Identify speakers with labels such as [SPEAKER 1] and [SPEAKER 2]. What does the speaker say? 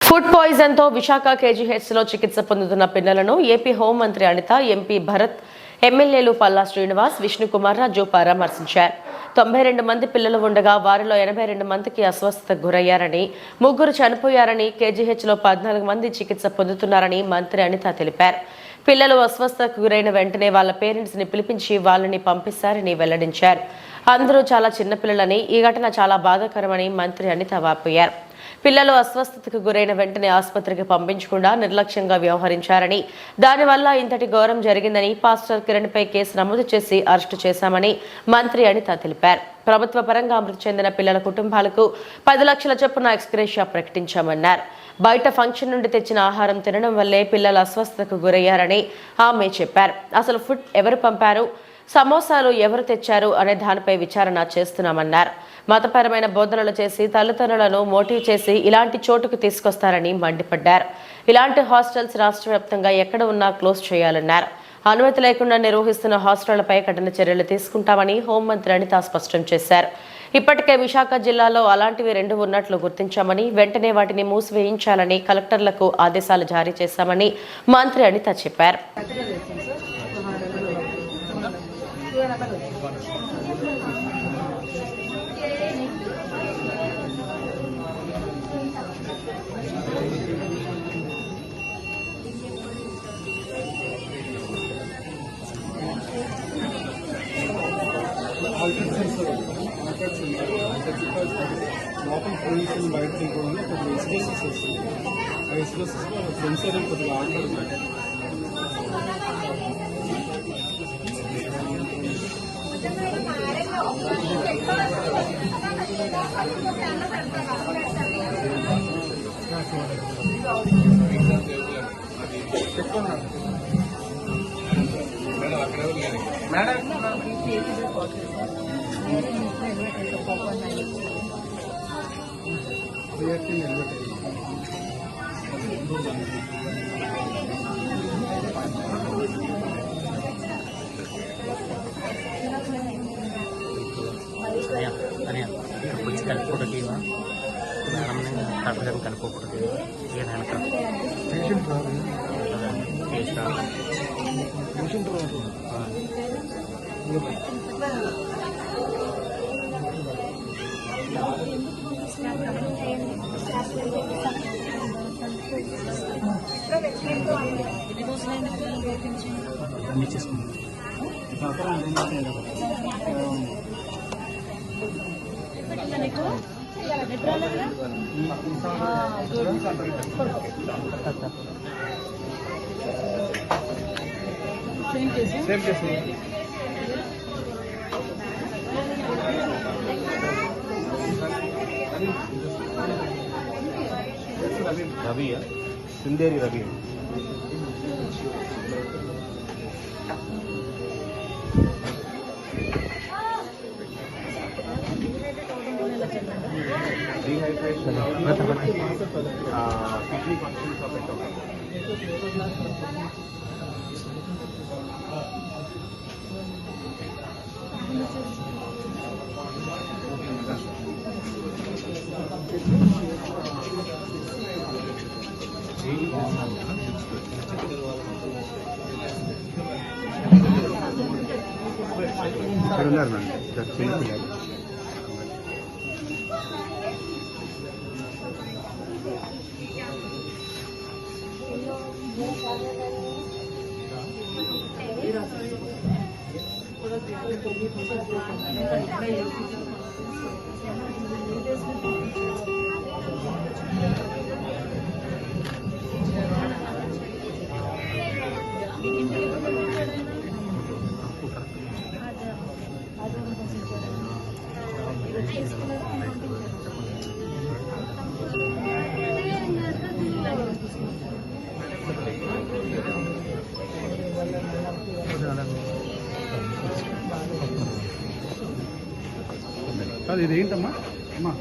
[SPEAKER 1] Food poison తో Visakha KGH లో చికిత్స పొందుతున్న పిల్లలను ఏపీ హోంమంత్రి అనిత, ఎంపీ భరత్, ఎమ్మెల్యేలు పల్లా శ్రీనివాస్, విష్ణుకుమార్ రాజు పరామర్శించారు. 92 మంది పిల్లలు ఉండగా వారిలో 82 మందికి అస్వస్థతకు గురయ్యారని, 3 చనిపోయారని, కేజీహెచ్ లో 14 మంది చికిత్స పొందుతున్నారని మంత్రి అనిత తెలిపారు. పిల్లలు అస్వస్థతకు గురైన వెంటనే వాళ్ళ పేరెంట్స్ ని పిలిపించి వాళ్ళని పంపిస్తారని వెల్లడించారు. అందరూ చాలా చిన్నపిల్లలని, ఈ ఘటన చాలా బాధాకరమని మంత్రి అనిత వాపోయారు. పిల్లలు అస్వస్థతకు గురైన వెంటనే ఆసుపత్రికి పంపించకుండా నిర్లక్ష్యంగా వ్యవహరించారని, దానివల్ల ఇంతటి ఘోరం జరిగిందని, పాస్టర్ కిరణ్ పై కేసు నమోదు చేసి అరెస్టు చేశామని మంత్రి అనిత తెలిపారు. ప్రభుత్వ పరంగా మృతి చెందిన పిల్లల కుటుంబాలకు 10 లక్షల చొప్పున ఎక్స్గ్రేషియా ప్రకటించామన్నారు. బయట ఫంక్షన్ నుండి తెచ్చిన ఆహారం తినడం వల్లే పిల్లలు అస్వస్థతకు గురయ్యారని ఆమె చెప్పారు. అసలు ఫుడ్ ఎవరు పంపారు, సమోసాలు ఎవరు తెచ్చారు అనే దానిపై విచారణ చేస్తున్నామన్నారు. మతపరమైన బోధనలు చేసి తల్లిదండ్రులను మోటివ్ చేసి ఇలాంటి చోటుకు తీసుకొస్తారని మండిపడ్డారు. ఇలాంటి హాస్టల్స్ రాష్ట్ర వ్యాప్తంగా ఎక్కడ ఉన్నా క్లోజ్ చేయాలన్నారు. అనుమతి లేకుండా నిర్వహిస్తున్న హాస్టళ్లపై కఠిన చర్యలు తీసుకుంటామని హోంమంత్రి అనిత స్పష్టం చేశారు. ఇప్పటికే విశాఖ జిల్లాలో అలాంటివి 2 ఉన్నట్లు గుర్తించామని, వెంటనే వాటిని మూసివేయించాలని కలెక్టర్లకు ఆదేశాలు జారీ చేశామని మంత్రి అనిత చెప్పారు.
[SPEAKER 2] లోపల పొల్యూషన్ బయట తీసుకోవడానికి కొద్దిగా ఎస్బెసెస్ వస్తుంది. ఆ ఎస్బెసెస్లో సెన్సర్ కొద్దిగా ఆడుతుంది.
[SPEAKER 3] कुछ कल की मैडम ने कल कल ये
[SPEAKER 2] रवि है सिंदेरी रवि डिहाइड्रेशन किडनी फंक्शन का बेटा ఇదేంటమ్మా అమ్మా